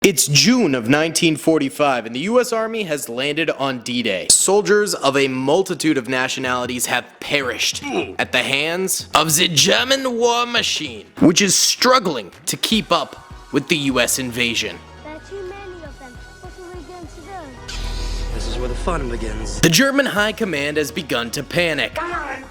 It's June of 1945 and the US Army has landed on D-Day. Soldiers of a multitude of nationalities have perished at the hands of the German war machine, which is struggling to keep up with the US invasion. There are too many of them. What are we going to do? This is where the fun begins. The German High Command has begun to panic, and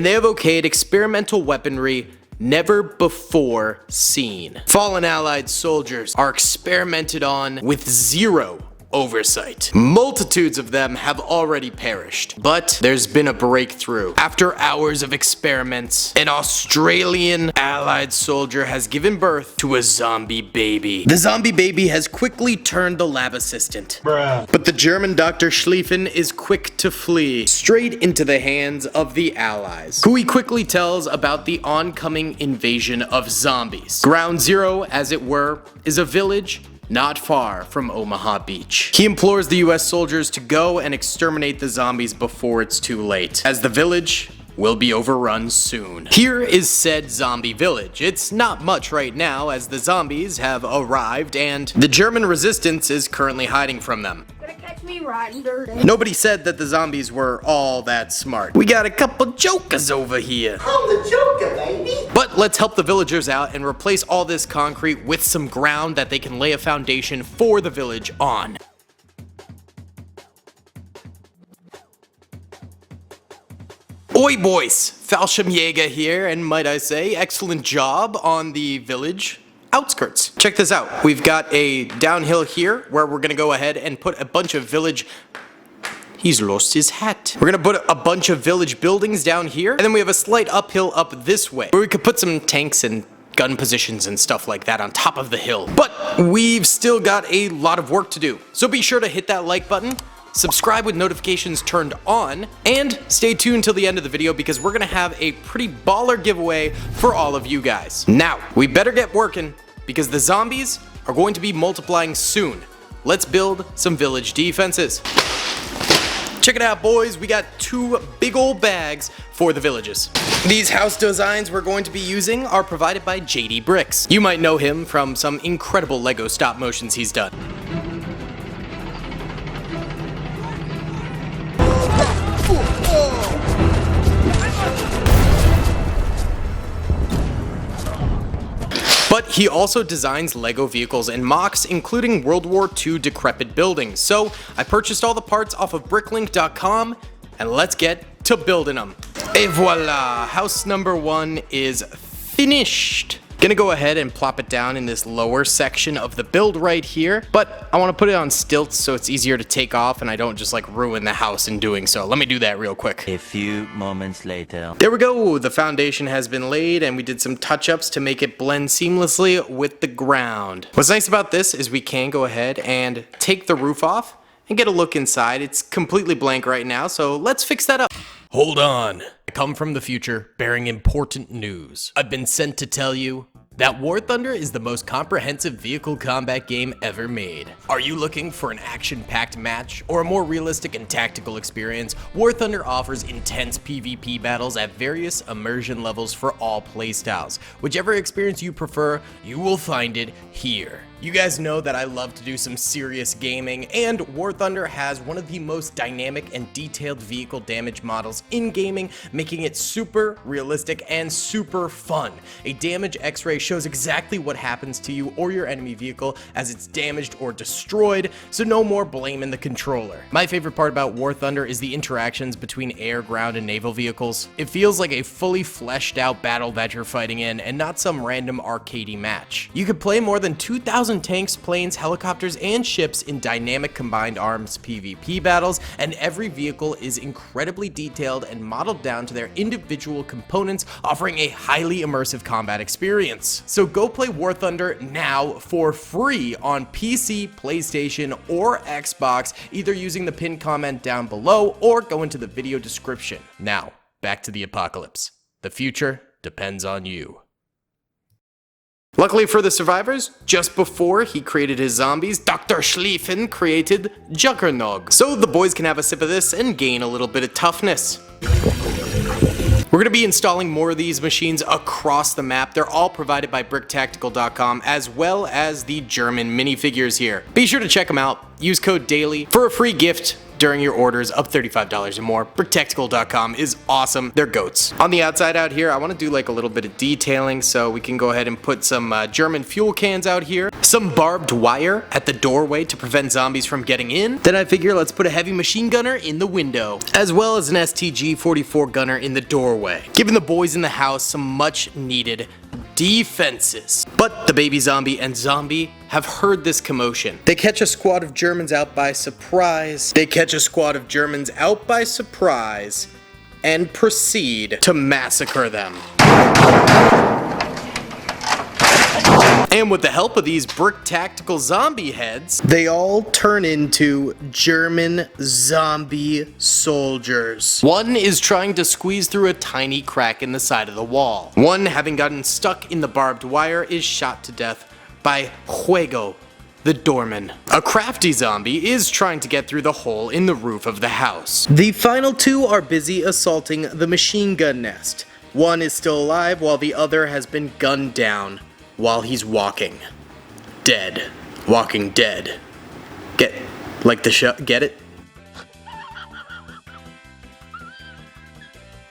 they have okayed experimental weaponry never before seen. Fallen Allied soldiers are experimented on with zero oversight. Multitudes of them have already perished, but there's been a breakthrough. After hours of experiments, an Australian Allied soldier has given birth to a zombie baby. The zombie baby has quickly turned the lab assistant. But the German Dr. Schlieffen is quick to flee straight into the hands of the Allies, who he quickly tells about the oncoming invasion of zombies. Ground zero, as it were, is a village not far from Omaha Beach. He implores the US soldiers to go and exterminate the zombies before it's too late, as the village will be overrun soon. Here is said zombie village. It's not much right now, as the zombies have arrived and the German resistance is currently hiding from them. Gonna catch me riding dirty. Nobody said that the zombies were all that smart. We got a couple jokers over here. I'm the Joker, baby. But let's help the villagers out and replace all this concrete with some ground that they can lay a foundation for the village on. Oi boys, Fallschirmjäger here, and might I say, excellent job on the village outskirts. Check this out. We've got a downhill here where we're gonna go ahead and put a bunch of village... He's lost his hat. We're gonna put a bunch of village buildings down here, and then we have a slight uphill up this way, where we could put some tanks and gun positions and stuff like that on top of the hill. But we've still got a lot of work to do, so be sure to hit that like button, subscribe with notifications turned on, and stay tuned till the end of the video because we're gonna have a pretty baller giveaway for all of you guys. Now, we better get working because the zombies are going to be multiplying soon. Let's build some village defenses. Check it out, boys. We got 2 big old bags for the villages. These house designs we're going to be using are provided by DaleyBricks. You might know him from some incredible Lego stop motions he's done. But he also designs Lego vehicles and mocks, including World War II decrepit buildings. So I purchased all the parts off of bricklink.com, and let's get to building them. Et voila, house number 1 is finished. Gonna go ahead and plop it down in this lower section of the build right here, but I want to put it on stilts so it's easier to take off and I don't just like ruin the house in doing so. Let me do that real quick. A few moments later. There we go, the foundation has been laid and we did some touch-ups to make it blend seamlessly with the ground. What's nice about this is we can go ahead and take the roof off and get a look inside. It's completely blank right now, so let's fix that up. Hold on. I come from the future bearing important news. I've been sent to tell you that War Thunder is the most comprehensive vehicle combat game ever made. Are you looking for an action-packed match or a more realistic and tactical experience? War Thunder offers intense PvP battles at various immersion levels for all playstyles. Whichever experience you prefer, you will find it here. You guys know that I love to do some serious gaming, and War Thunder has one of the most dynamic and detailed vehicle damage models in gaming, making it super realistic and super fun. A damage x-ray shows exactly what happens to you or your enemy vehicle as it's damaged or destroyed, so no more blame in the controller. My favorite part about War Thunder is the interactions between air, ground, and naval vehicles. It feels like a fully fleshed out battle that you're fighting in and not some random arcadey match. You could play more than 2,000 tanks, planes, helicopters, and ships in dynamic combined arms PvP battles, and every vehicle is incredibly detailed and modeled down to their individual components, offering a highly immersive combat experience. So go play War Thunder now for free on PC, PlayStation, or Xbox, either using the pinned comment down below or go into the video description. Now, back to the apocalypse. The future depends on you. Luckily for the survivors, just before he created his zombies, Dr. Schlieffen created Juggernog. So the boys can have a sip of this and gain a little bit of toughness. We're going to be installing more of these machines across the map. They're all provided by BrickTactical.com, as well as the German minifigures here. Be sure to check them out. Use code DAILY for a free gift during your orders of $35 or more. BrickTactical.com is awesome. They're goats. On the outside out here, I want to do like a little bit of detailing, so we can go ahead and put some German fuel cans out here, some barbed wire at the doorway to prevent zombies from getting in. Then I figure let's put a heavy machine gunner in the window, as well as an STG-44 gunner in the doorway, giving the boys in the house some much needed defenses. But the baby zombie and zombie have heard this commotion. They catch a squad of Germans out by surprise. And proceed to massacre them. And with the help of these Brick Tactical zombie heads, they all turn into German zombie soldiers. One is trying to squeeze through a tiny crack in the side of the wall. One, having gotten stuck in the barbed wire, is shot to death by Juego, the doorman. A crafty zombie is trying to get through the hole in the roof of the house. The final two are busy assaulting the machine gun nest. One is still alive while the other has been gunned down while he's walking. Dead. Walking dead. Get, like the show, get it?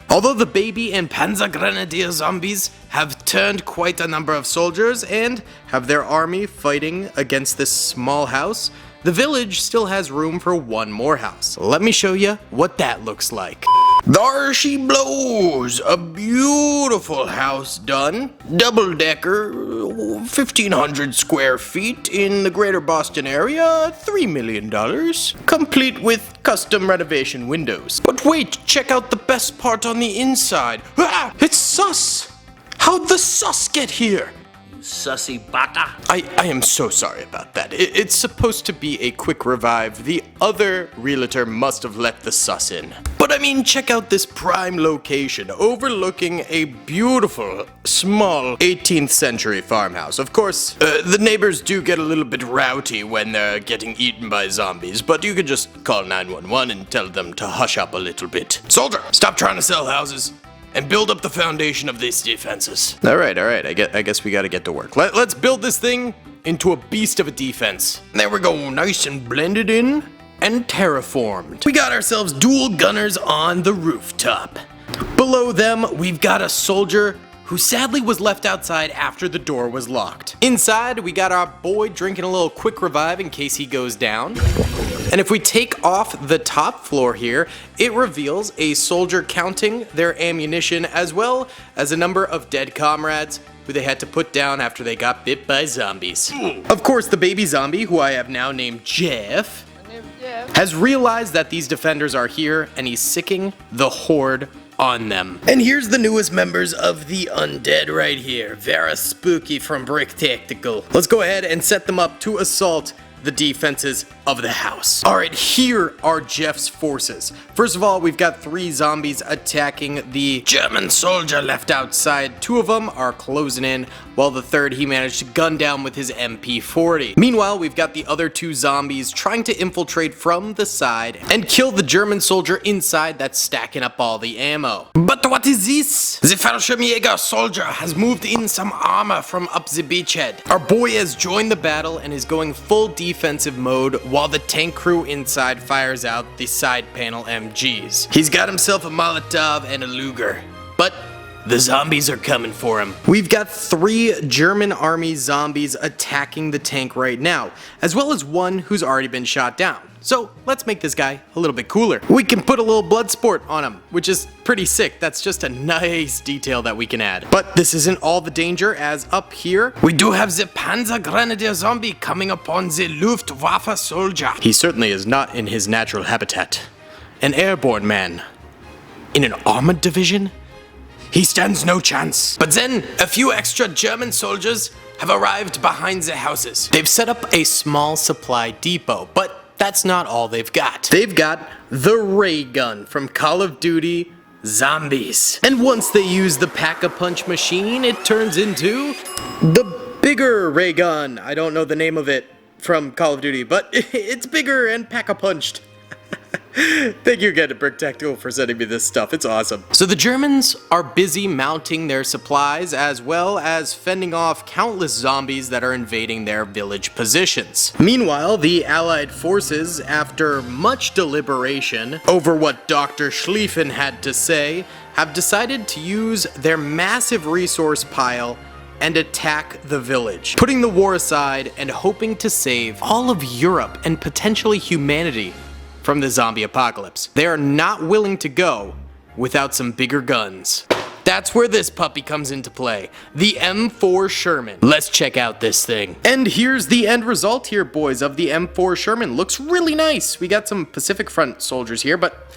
Although the baby and Panzergrenadier zombies have turned quite a number of soldiers and have their army fighting against this small house, the village still has room for one more house. Let me show you what that looks like. There she blows! A beautiful house done. Double-decker, 1,500 square feet in the greater Boston area, $3 million. Complete with custom renovation windows. But wait, check out the best part on the inside. Ah! It's sus! How'd the sus get here? Sussy bata. I am so sorry about that. It's supposed to be a quick revive. The other realtor must have let the sus in. But I mean, check out this prime location overlooking a beautiful, small 18th century farmhouse. Of course, the neighbors do get a little bit rowdy when they're getting eaten by zombies, but you could just call 911 and tell them to hush up a little bit. Soldier, stop trying to sell houses and build up the foundation of these defenses. All right. I guess we gotta get to work. Let's build this thing into a beast of a defense. There we go, nice and blended in and terraformed. We got ourselves dual gunners on the rooftop. Below them, we've got a soldier who sadly was left outside after the door was locked. Inside, we got our boy drinking a little quick revive in case he goes down. And if we take off the top floor here, it reveals a soldier counting their ammunition as well as a number of dead comrades who they had to put down after they got bit by zombies. Of course, the baby zombie, who I have now named Jeff, has realized that these defenders are here and he's sicking the horde on them. And here's the newest members of the undead right here. Vera Spooky from Brick Tactical. Let's go ahead and set them up to assault the defenses of the house. Alright, here are Jeff's forces. First of all, we've got 3 zombies attacking the German soldier left outside. 2 of them are closing in, while the third he managed to gun down with his MP40. Meanwhile, we've got the other 2 zombies trying to infiltrate from the side and kill the German soldier inside that's stacking up all the ammo. But what is this? The Fallschirmjäger soldier has moved in some armor from up the beachhead. Our boy has joined the battle and is going full defensive mode while the tank crew inside fires out the side panel MGs. He's got himself a Molotov and a Luger, but the zombies are coming for him. We've got 3 German army zombies attacking the tank right now, as well as one who's already been shot down. So let's make this guy a little bit cooler. We can put a little blood sport on him, which is pretty sick. That's just a nice detail that we can add. But this isn't all the danger, as up here, we do have the Panzergrenadier zombie coming upon the Luftwaffe soldier. He certainly is not in his natural habitat. An airborne man in an armored division? He stands no chance. But then, a few extra German soldiers have arrived behind the houses. They've set up a small supply depot, but that's not all they've got. They've got the ray gun from Call of Duty Zombies. And once they use the pack-a-punch machine, it turns into the bigger ray gun. I don't know the name of it from Call of Duty, but it's bigger and pack-a-punched. Thank you again to Brick Tactical for sending me this stuff. It's awesome. So the Germans are busy mounting their supplies as well as fending off countless zombies that are invading their village positions. Meanwhile, the Allied forces, after much deliberation over what Dr. Schlieffen had to say, have decided to use their massive resource pile and attack the village, putting the war aside and hoping to save all of Europe and potentially humanity from the zombie apocalypse. They are not willing to go without some bigger guns. That's where this puppy comes into play, the M4 Sherman. Let's check out this thing. And here's the end result here, boys, of the M4 Sherman. Looks really nice. We got some Pacific Front soldiers here, but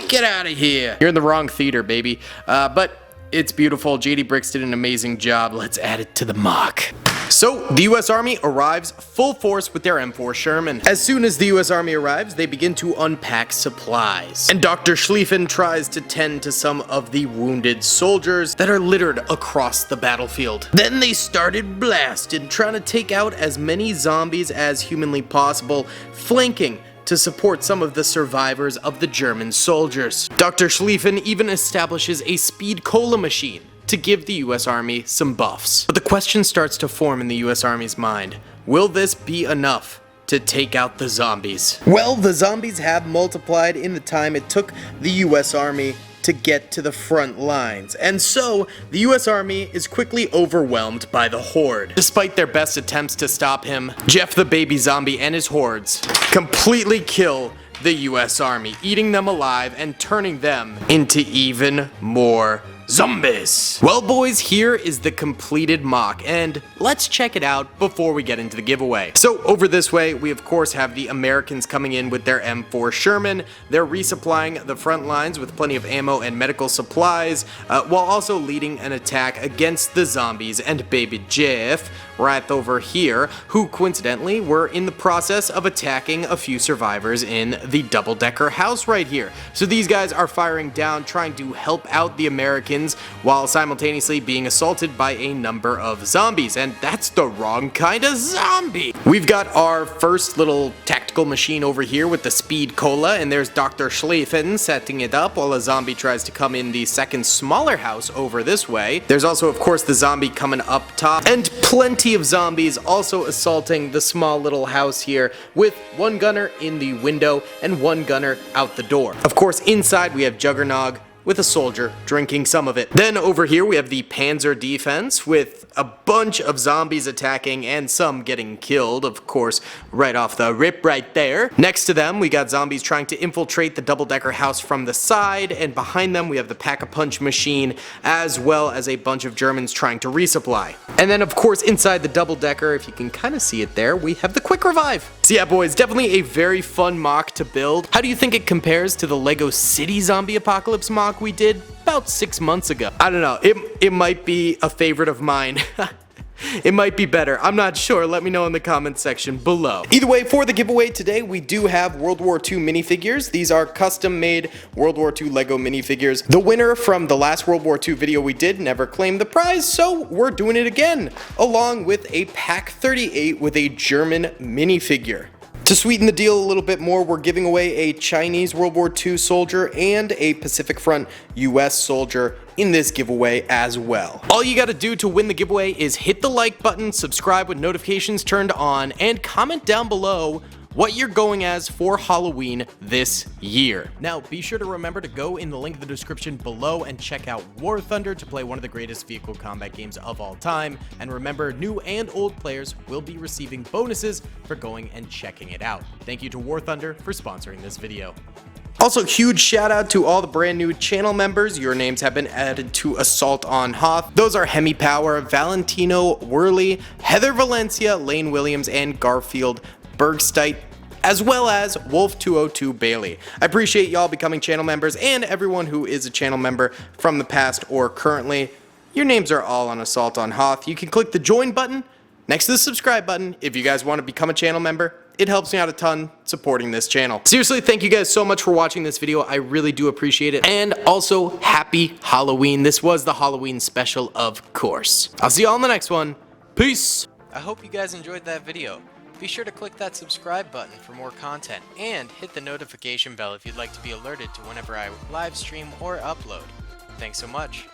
get out of here. You're in the wrong theater, baby. But it's beautiful. DaleyBricks did an amazing job. Let's add it to the mock. So, the US Army arrives full force with their M4 Sherman. As soon as the US Army arrives, they begin to unpack supplies. And Dr. Schlieffen tries to tend to some of the wounded soldiers that are littered across the battlefield. Then they started blasting, trying to take out as many zombies as humanly possible, flanking to support some of the survivors of the German soldiers. Dr. Schlieffen even establishes a speed cola machine to give the US Army some buffs. But the question starts to form in the US Army's mind. Will this be enough to take out the zombies? Well, the zombies have multiplied in the time it took the US Army to get to the front lines, and so the US Army is quickly overwhelmed by the horde. Despite their best attempts to stop him, Jeff the baby zombie and his hordes completely kill the US Army, eating them alive and turning them into even more zombies. Well, boys, here is the completed mock, and let's check it out before we get into the giveaway. So over this way, we of course have the Americans coming in with their M4 Sherman. They're resupplying the front lines with plenty of ammo and medical supplies, while also leading an attack against the zombies and baby Jeff right over here, who coincidentally were in the process of attacking a few survivors in the double-decker house right here. So these guys are firing down, trying to help out the Americans while simultaneously being assaulted by a number of zombies, and that's the wrong kind of zombie. We've got our first little tactical machine over here with the speed cola, and there's Dr. Schlieffen setting it up while a zombie tries to come in the second smaller house over this way. There's also of course the zombie coming up top, and plenty of zombies also assaulting the small little house here, with one gunner in the window and one gunner out the door. Of course, inside we have Juggernog with a soldier drinking some of it. Then over here we have the Panzer defense with a bunch of zombies attacking and some getting killed, of course, right off the rip right there. Next to them we got zombies trying to infiltrate the double-decker house from the side, and behind them we have the Pack-a-Punch machine, as well as a bunch of Germans trying to resupply. And then of course inside the double-decker, if you can kind of see it there, we have the Quick Revive. So yeah, boys, definitely a very fun mock to build. How do you think it compares to the Lego City Zombie Apocalypse mock we did about 6 months ago? I don't know, it might be a favorite of mine. It might be better, I'm not sure. Let me know in the comments section below. Either way, for the giveaway today, we do have World War II minifigures. These are custom made World War II Lego minifigures. The winner from the last World War II video we did never claimed the prize, so we're doing it again, along with a Pack 38 with a German minifigure. To sweeten the deal a little bit more, we're giving away a Chinese World War II soldier and a Pacific Front US soldier in this giveaway as well. All you gotta do to win the giveaway is hit the like button, subscribe with notifications turned on, and comment down below what you're going as for Halloween this year. Now, be sure to remember to go in the link in the description below and check out War Thunder to play one of the greatest vehicle combat games of all time. And remember, new and old players will be receiving bonuses for going and checking it out. Thank you to War Thunder for sponsoring this video. Also, huge shout out to all the brand new channel members. Your names have been added to Assault on Hoth. Those are Hemi Power, Valentino Worley, Heather Valencia, Lane Williams, and Garfield Bergsteit, as well as Wolf202 Bailey. I appreciate y'all becoming channel members, and everyone who is a channel member from the past or currently. Your names are all on Assault on Hoth. You can click the join button next to the subscribe button if you guys want to become a channel member. It helps me out a ton supporting this channel. Seriously, thank you guys so much for watching this video. I really do appreciate it. And also, happy Halloween. This was the Halloween special, of course. I'll see y'all in the next one. Peace. I hope you guys enjoyed that video. Be sure to click that subscribe button for more content and hit the notification bell if you'd like to be alerted to whenever I live stream or upload. Thanks so much.